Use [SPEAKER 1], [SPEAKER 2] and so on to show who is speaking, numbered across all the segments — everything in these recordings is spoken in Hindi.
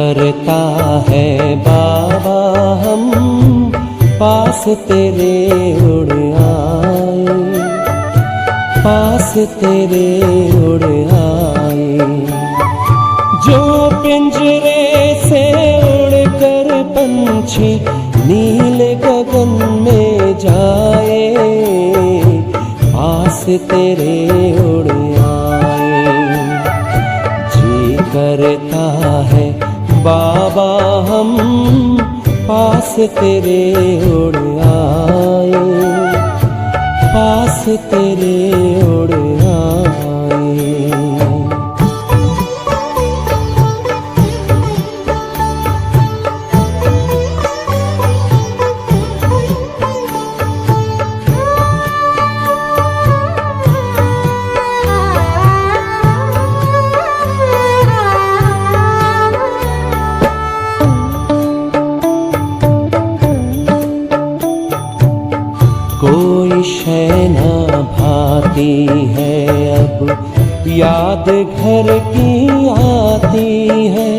[SPEAKER 1] करता है बाबा हम पास तेरे उड़ आए, पास तेरे उड़ आए। जो पिंजरे से उड़कर पंछी नीले गगन में जाए, पास तेरे उड़ आए। जी करता है बाबा हम पास तेरे उड़ आए, पास तेरे उड़ आए। कोई शय न भाती है अब याद घर की आती है,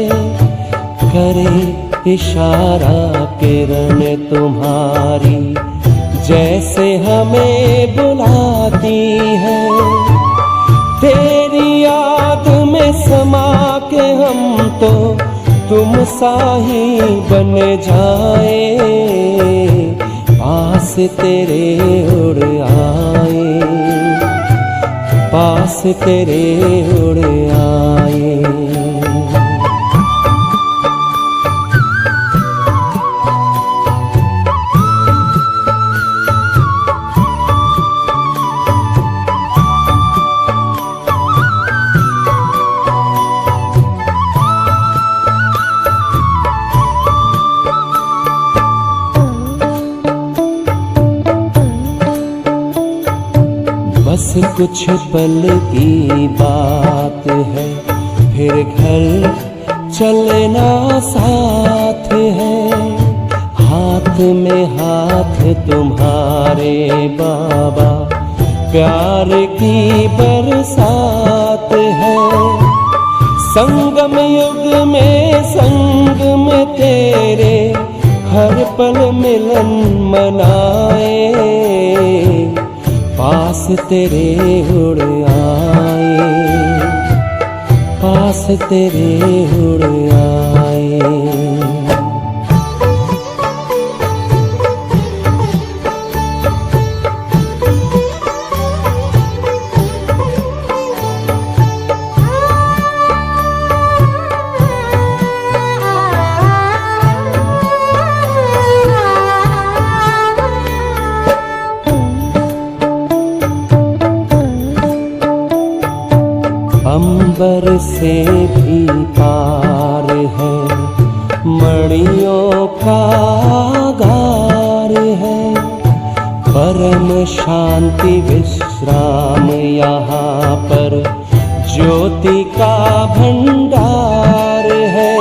[SPEAKER 1] करे इशारा किरण तुम्हारी जैसे हमें बुलाती है। तेरी याद में समा के हम तो तुम सा ही बन जाए, पास तेरे उड़ आए, पास तेरे उड़ आए। बस कुछ पल की बात है, फिर घर चलना साथ है। हाथ में हाथ तुम्हारे बाबा प्यार की बरसात है। संगम युग में संग में तेरे हर पल मिलन मनाए, पास तेरे उड़ आए, पास तेरे उड़ आए। अंबर से भी पार है, मणियों का गार है। परम शांति विश्राम यहाँ पर ज्योति का भंडार है।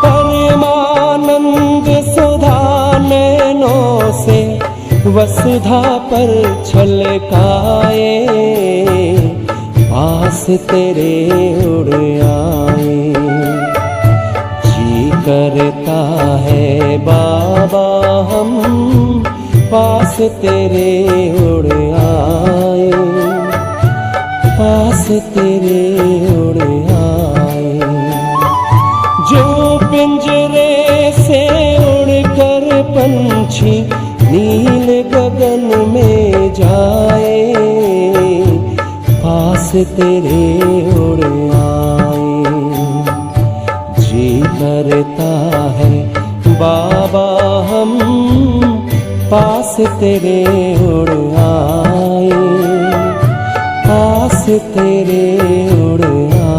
[SPEAKER 1] परमानंद सुधा नैनों से वसुधा पर छलकाए, पास तेरे उड़ आए। जी करता है बाबा हम पास तेरे उड़ आए, पास तेरे उड़ आए। जो पिंजरे से उड़कर पंछी नील गगन में जाए, पास तेरे उड़ आए। जी करता है बाबा हम पास तेरे उड़ आए, पास तेरे उड़ आए।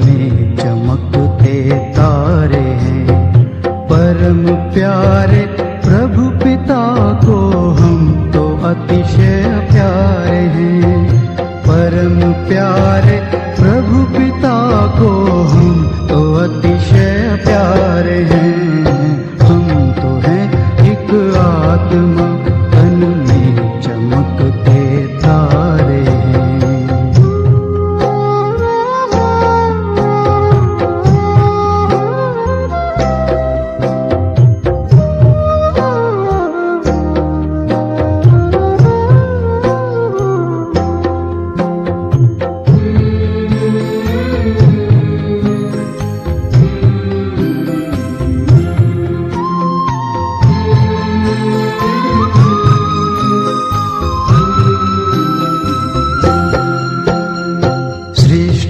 [SPEAKER 2] में चमकते तारे हैं। परम प्यारे प्रभु पिता को हम तो अतिशय प्यारे हैं। परम प्यारे प्रभु पिता को हम तो अतिशय प्यारे हैं। हम तो हैं एक आत्मा तन में चमकते तारे हैं।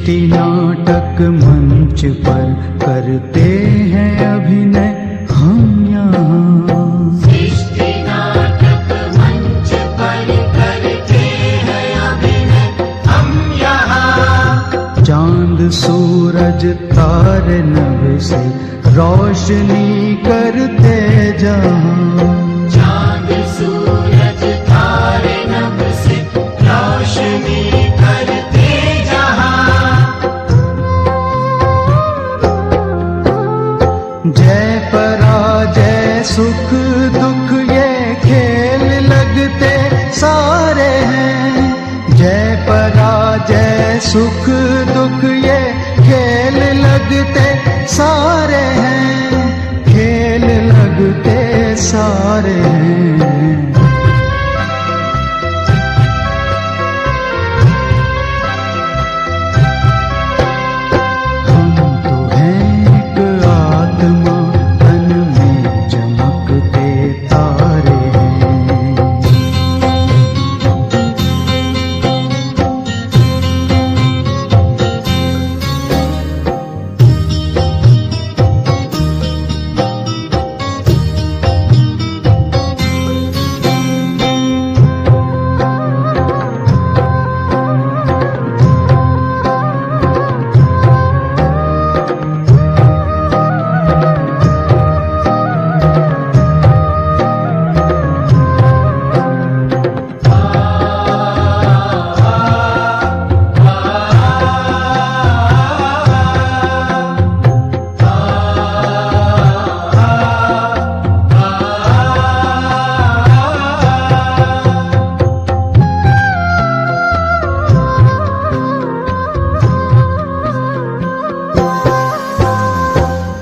[SPEAKER 2] नाटक मंच पर करते हैं अभिनय हम यहाँ।
[SPEAKER 3] सृष्टि नाटक मंच पर करते हैं अभिनय हम यहाँ।
[SPEAKER 2] चांद सूरज तारे नभ से रोशनी करते जहाँ।
[SPEAKER 3] चांद सूरज तारे नभ से रोशनी करते जहाँ।
[SPEAKER 2] जय पराजय सुख दुख ये खेल लगते सारे हैं। जय पराजय सुख दुख ये खेल लगते सारे हैं। खेल लगते सारे हैं।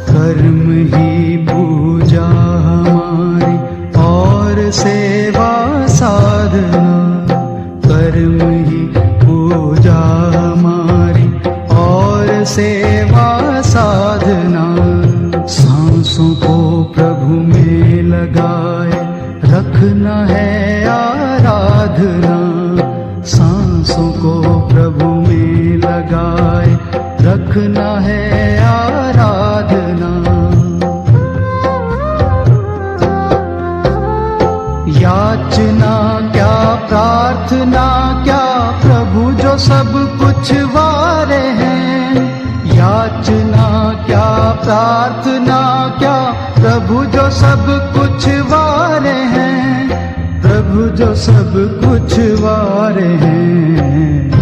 [SPEAKER 2] कर्म ही पूजा हमारी और सेवा साधना। कर्म ही पूजा हमारी और सेवा साधना। सांसों को प्रभु में लगाए रखना है आराधना। सांसों को प्रभु में लगाए रखना है आराधना। याचना क्या प्रार्थना क्या प्रभु जो सब कुछ वारे हैं। याचना क्या प्रार्थना क्या प्रभु जो सब कुछ वारे हैं। प्रभु जो सब कुछ वारे हैं।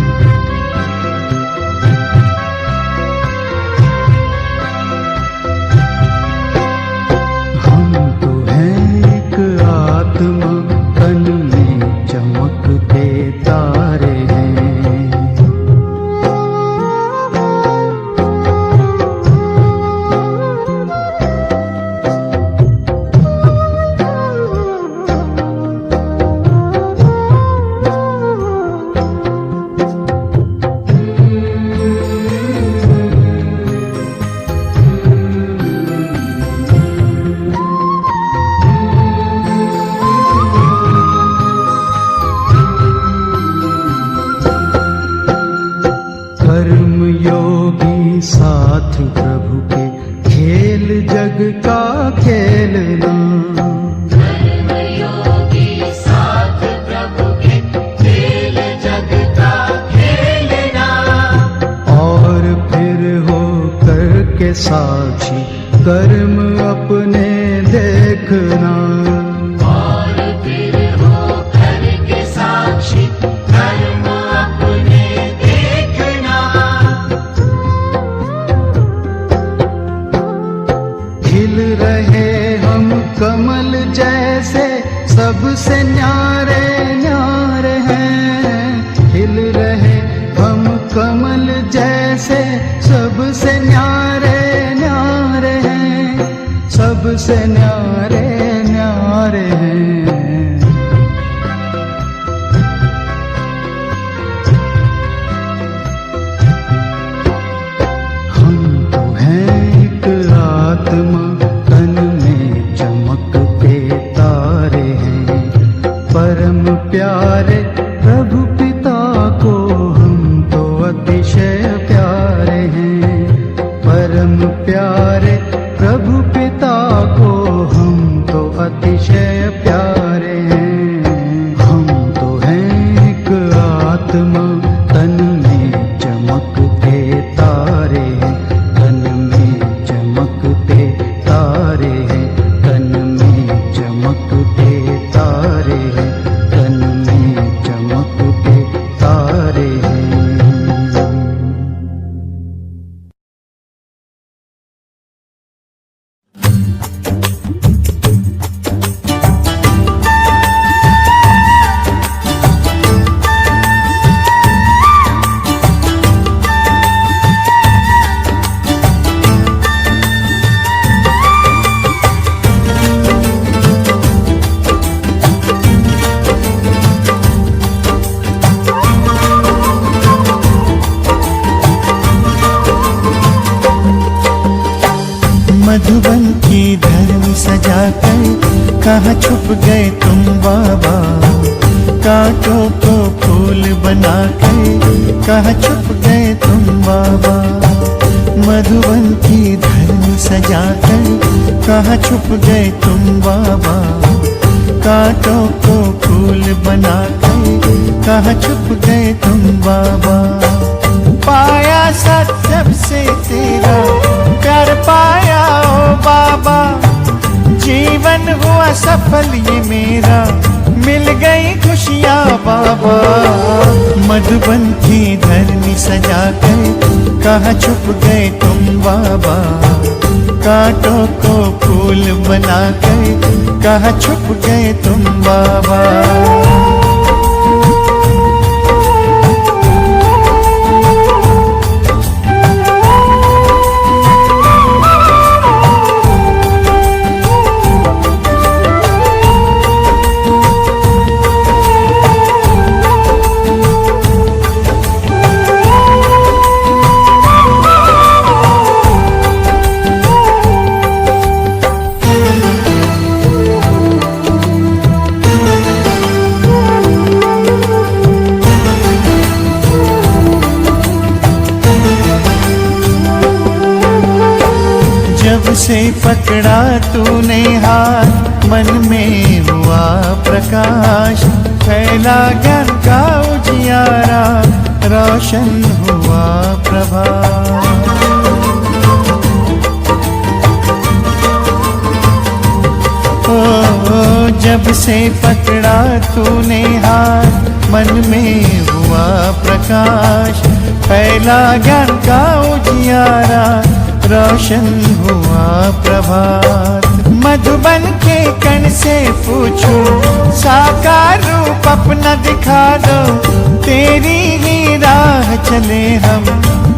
[SPEAKER 2] हम तो हैं एक आत्मा तन में चमकते तारे हैं। कर्म योगी साथ प्रभु के खेल जग का खेलना।
[SPEAKER 3] कर्म योगी साथ प्रभु के खेल जग का खेलना।
[SPEAKER 2] और फिर हो करके साक्षी कर्म अपने देखना।
[SPEAKER 3] और फिर हो करके साक्षी कर्म अपने देखना।
[SPEAKER 2] खिल रहे हम कमल जैसे सबसे न्यारे न्यारे हैं। खिल रहे हम कमल जैसे सबसे न्यारे न्यारे हैं, सबसे न्यारे न्यारे हैं। हम तो हैं एक आत्मा, तन में चमकते तारे हैं। परम प्यारे प्रभु पिता को हम तो अतिशय प्यारे हैं। परम प्यारे प्रभु पिता को हम तो अतिशय प्यारे हैं। हम तो हैं एक आत्मा, तन में चमकते तारे हैं। तन में चमकते तारे हैं। तन में चमकते तारे हैं। तन में चमकते तारे हैं।
[SPEAKER 4] मधुबन की धरनी सजाकर कहाँ छुप गए तुम बाबा। कांटों को फूल बनाकर कहाँ छुप गए तुम बाबा। मधुबन की धरनी सजाकर कहाँ छुप गए तुम बाबा। कांटों को फूल बनाकर कहाँ छुप गए तुम बाबा। पाया सत्य से तेरा प्यार पाया ओ बाबा। जीवन हुआ सफल ये मेरा, मिल गई खुशियाँ बाबा। मधुबन की धरनी सजाकर कहाँ छुप गए तुम बाबा। कांटों को फूल बनाकर कहाँ छुप गए तुम बाबा। जब से पकड़ा तूने हाथ, मन में हुआ प्रकाश। फैला ज्ञान का उजियारा, रोशन हुआ प्रभात। ओ जब से पकड़ा तूने हाथ, मन में हुआ प्रकाश। फैला ज्ञान का उजियारा, रोशन हुआ प्रभात। मधुबन के कण से पूछो, साकार रूप अपना दिखा दो। तेरी ही राह चले हम,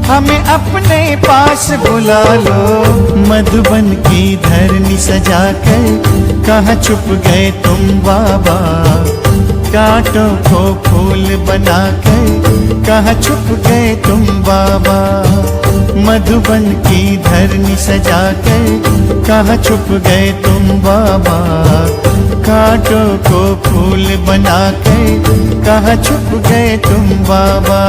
[SPEAKER 4] हमें अपने पास बुला लो। मधुबन की धरनी सजाकर कहाँ छुप गए तुम बाबा। कांटों को फूल बनाकर कहाँ छुप गए तुम बाबा। मधुबन की धरनी सजाकर कहाँ छुप गए तुम बाबा। कांटों को फूल बनाकर कहाँ छुप गए तुम बाबा।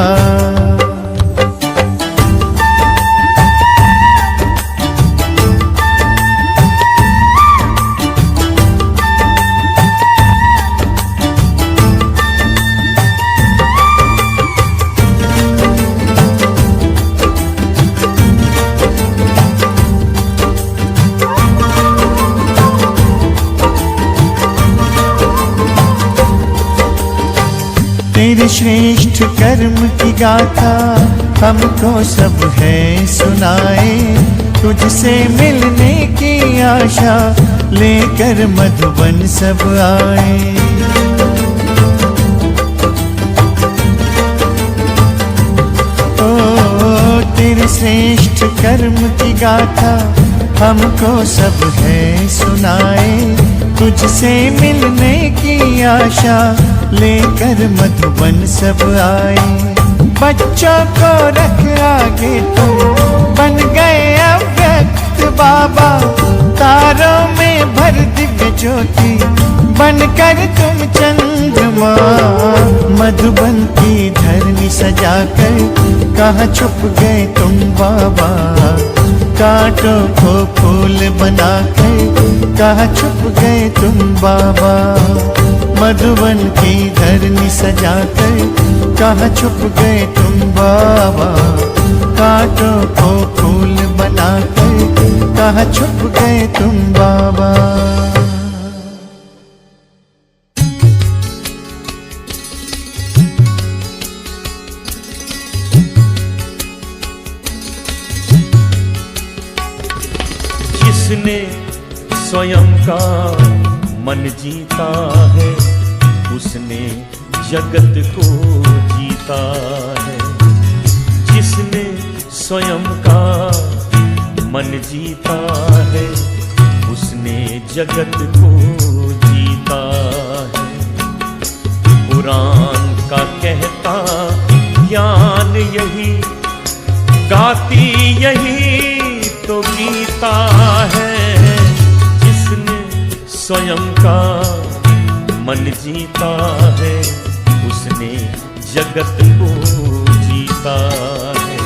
[SPEAKER 4] तेरे श्रेष्ठ कर्म की गाथा हमको सब है सुनाए, तुझसे मिलने की आशा लेकर मधुबन सब आए। ओ तेरे श्रेष्ठ कर्म की गाथा हमको सब है सुनाए, तुझसे मिलने की आशा लेकर मधुबन सब आए। बच्चों को रख आगे तुम बन गए अव्यक्त बाबा, तारों में भर दिव्य ज्योति बनकर तुम चंद्रमा। मधुबन की धरनी सजाकर कहाँ छुप गए तुम बाबा, कांटों को फूल बनाकर कहाँ छुप गए तुम बाबा। मधुबन की धरनी सजाकर कहाँ छुप गए तुम बाबा, कांटों को फूल बनाकर कहाँ छुप गए तुम बाबा।
[SPEAKER 1] जिसने स्वयं का मन जीता है, उसने जगत को जीता है। जिसने स्वयं का मन जीता है, उसने जगत को जीता है। पुराण का कहता ज्ञान यही, गाती यही तो गीता है। जिसने स्वयं का मन जीता है, उसने जगत को जीता है।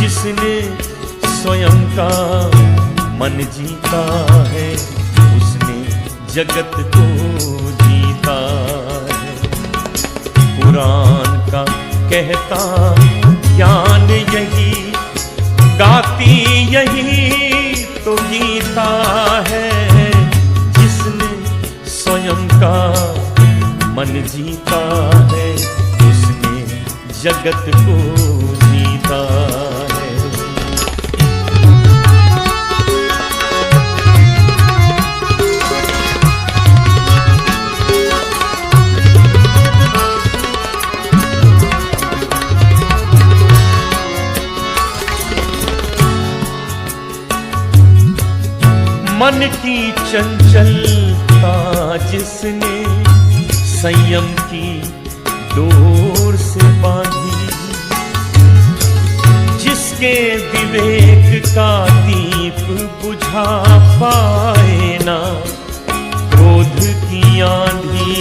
[SPEAKER 1] जिसने स्वयं का मन जीता है, उसने जगत को जीता है। पुराण का कहता ज्ञान यही, गाती यही तो गीता है। जिसने स्वयं का मन जीता है, उसने जगत को जीता है। मन की चंचलता जिसने संयम की डोर से बांधी, जिसके विवेक का दीप बुझा पाए ना क्रोध की आंधी।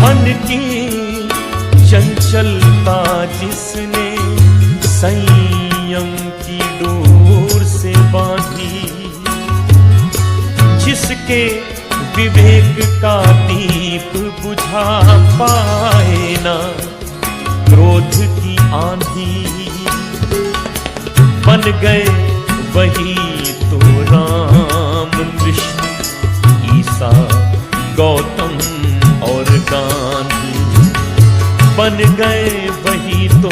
[SPEAKER 1] मन की चंचलता जिसने संयम की डोर से बांधी, जिसके विवेक का दीप बुझा पाए ना क्रोध की आंधी। बन गए वही तो राम कृष्ण ईसा गौतम और गांधी। बन गए वही तो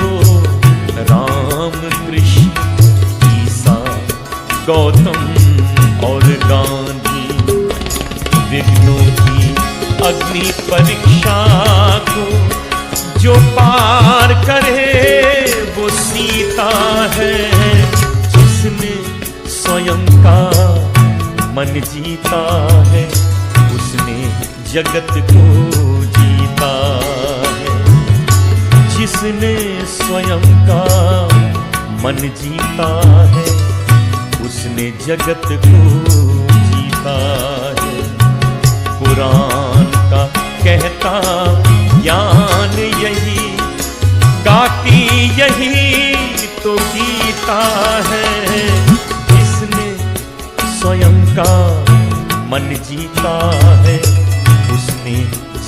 [SPEAKER 1] राम कृष्ण ईसा गौतम और गांधी। विघ्नों की अग्नि परीक्षा को जो पार करे वो सीता है। जिसने स्वयं का मन जीता है, उसने जगत को जीता है। जिसने स्वयं का मन जीता है, उसने जगत को जीता है। पुराण का कहता ज्ञान यही, गाती यही तो गीता है। जिसने स्वयं का मन जीता है, उसने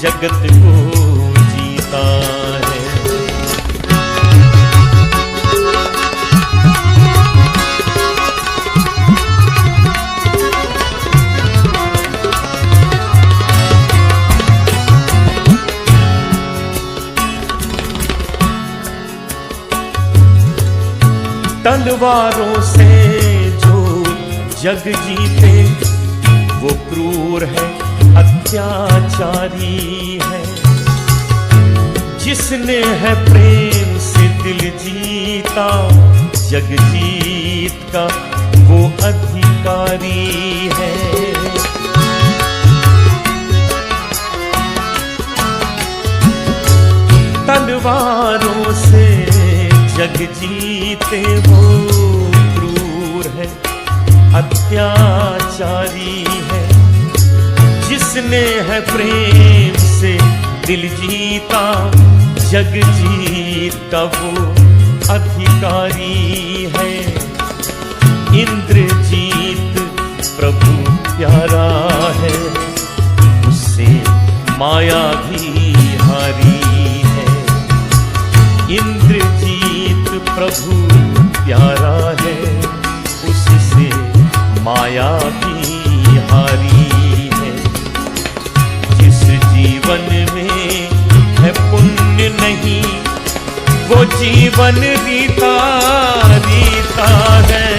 [SPEAKER 1] जगत को जीता है। तलवारों से जो जग जीते वो क्रूर है, अत्याचारी है। जिसने है प्रेम से दिल जीता, जग जीत का वो अधिकारी है। तलवारों से जग जीते वो क्रूर है, अत्याचारी है। जिसने है प्रेम से दिल जीता, जग जीत का वो अधिकारी है। इंद्रजीत प्रभु प्यारा है, उससे माया भी हारी है। इंद्रजीत प्रभु प्यारा है, उससे माया भी हारी है। जिस जीवन में है पुण्य नहीं, वो जीवन रीता रीता है।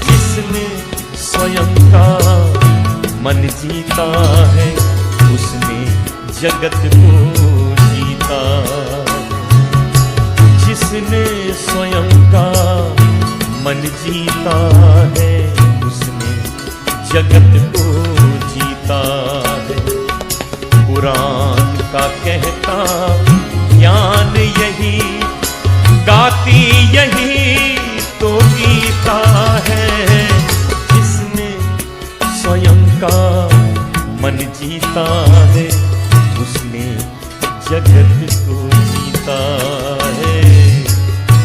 [SPEAKER 1] जिसने स्वयं का मन जीता है, उसने जगत को जीता। जिसने स्वयं का मन जीता है, उसने जगत को जीता है। कुरान का कहता ज्ञान यही, गाती यही तो गीता है। जिसने स्वयं का मन जीता है, उसने जगत को जीता है।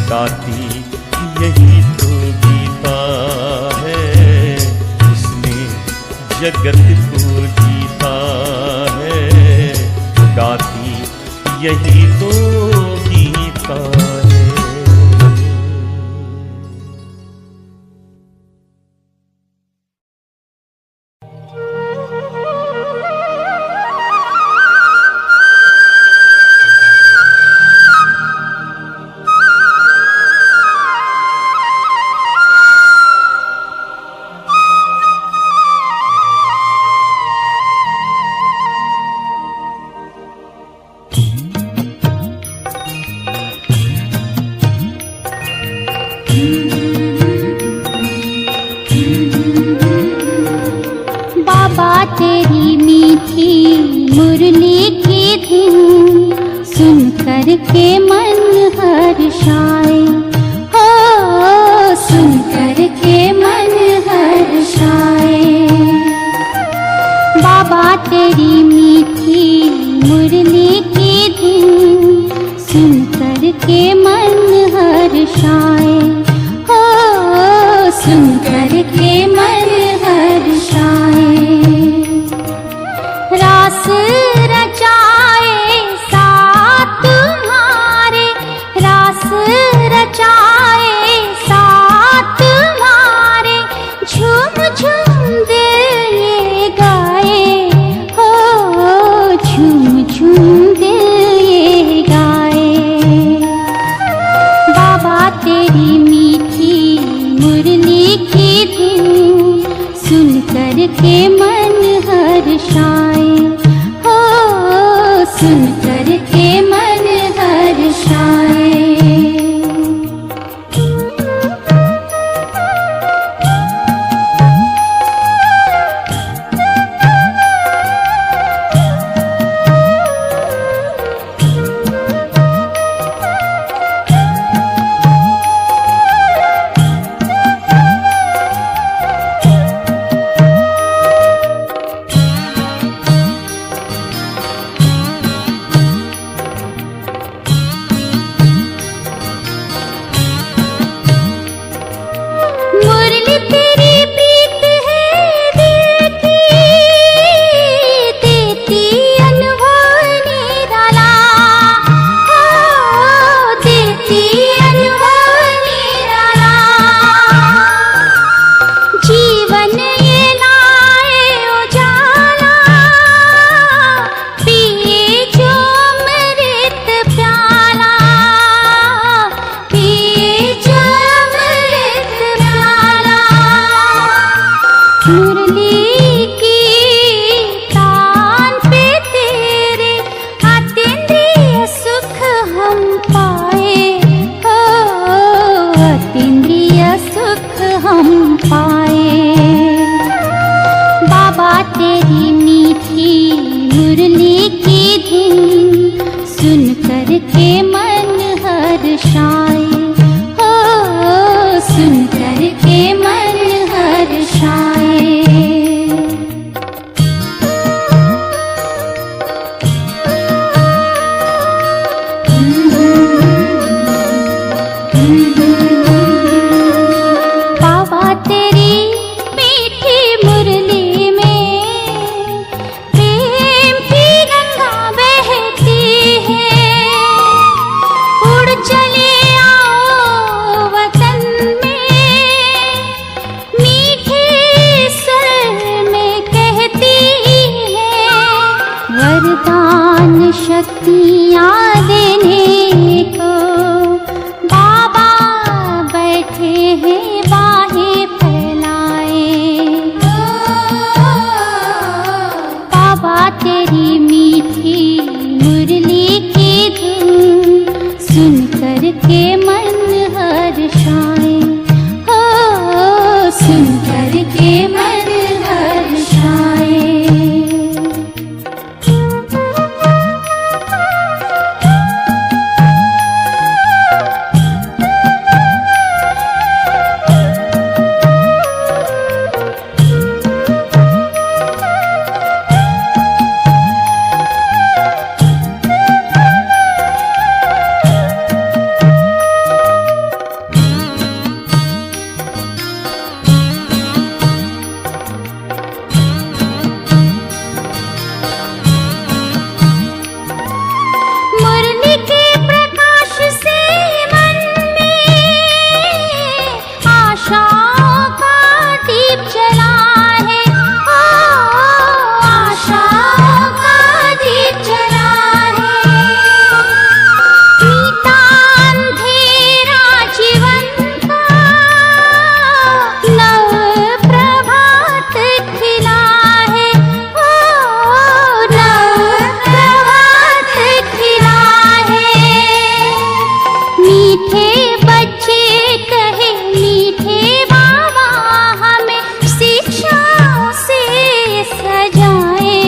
[SPEAKER 1] गाती यही तो गीता है, उसने जगत को जीता है। गाती यही तो गीता है।
[SPEAKER 5] बाबा तेरी मीठी मुरली की धुन सुन कर के मन हर्षाए, हो सुन कर के मन हर्षाए। बाबा तेरी मीठी मुरली की धुन सुन कर के मन हर्षाए, हो सुन कर के मन हर्षाए। रास रचाए साथ तुम्हारे, रास रचाए साथ तुम्हारे। झूम झूम दिल ये गाए, हो झूम झूम दिल ये गाए। बाबा तेरी हर्षाए, हो सुन कर के मन हर्षाए। बाबा तेरी मीठी मुरली में प्रेम की गंगा बहती है। उड़ चले आओ वतन में, मीठे स्वर में कहती है। वरदान शक्तियाँ देने को बाबा बैठे हैं बाहें फैलाए। बाबा तेरी मीठी मुरली की धुन सुन कर के मन हर्षाए, हो सुन कर के मन हर्षाए। मुरली के प्रकाश से मन में आशाओं का दीप जला है, ओ आशाओं का दीप जला है। मीठा अंधेरा जीवन का नव प्रभात खिला है, ओ नव प्रभात खिला है। मीठे बच्चे कहे मीठे बाबा हमें शिक्षाओं से सजाए,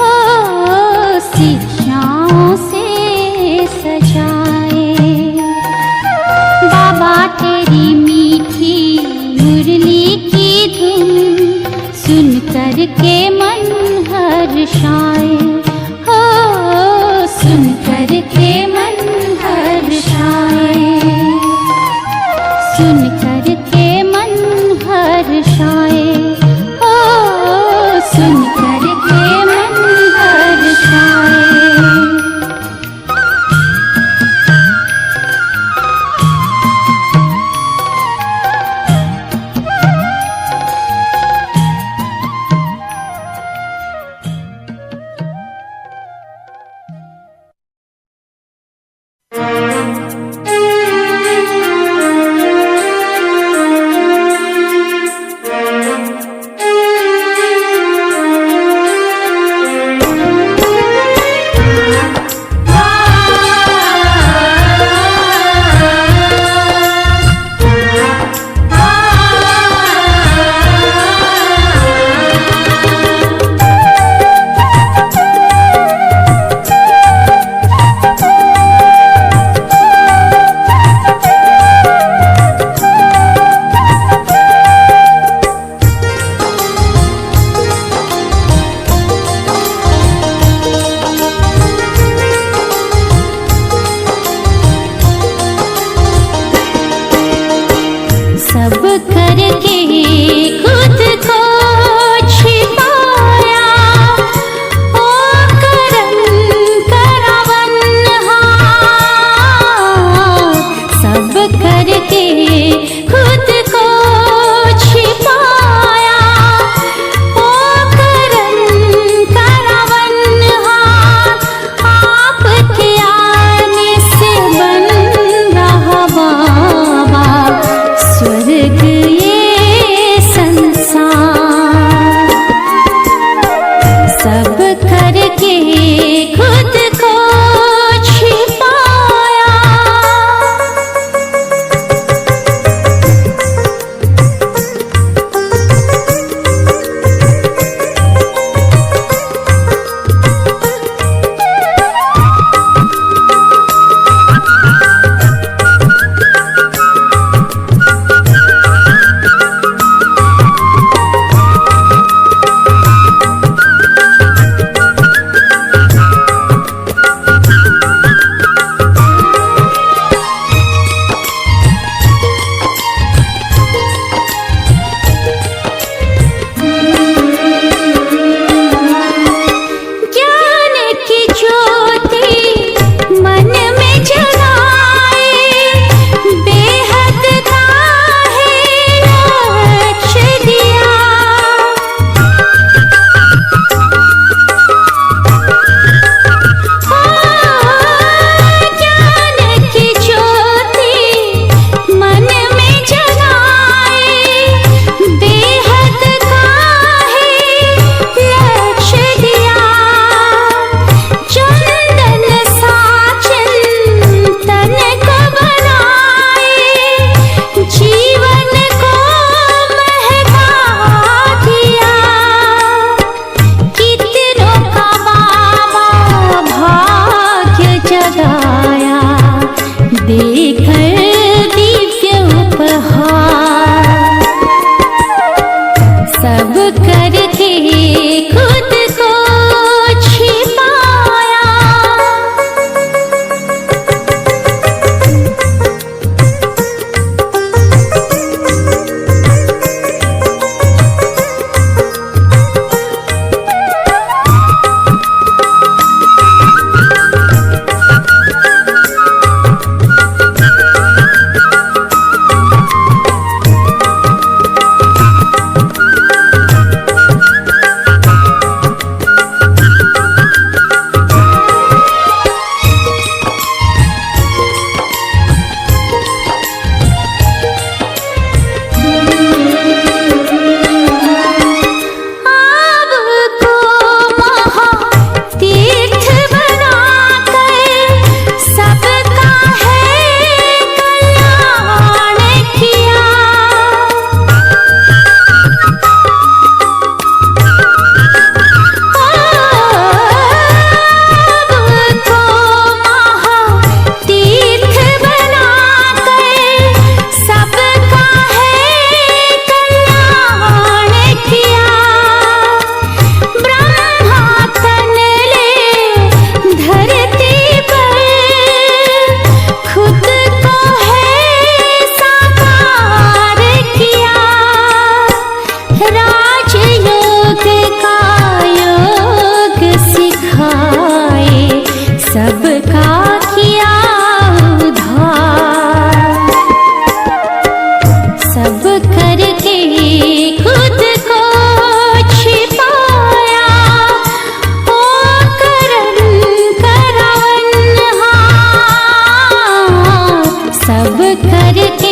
[SPEAKER 5] हो शिक्षाओं से सजाए। बाबा तेरी मीठी मुरली की धुन सुन कर के मन हर्षाए, हो सुन कर के मन हर्षाए। सुन कर के मन हर्षाए, हो सुन कर के मन हर्षाए। फिर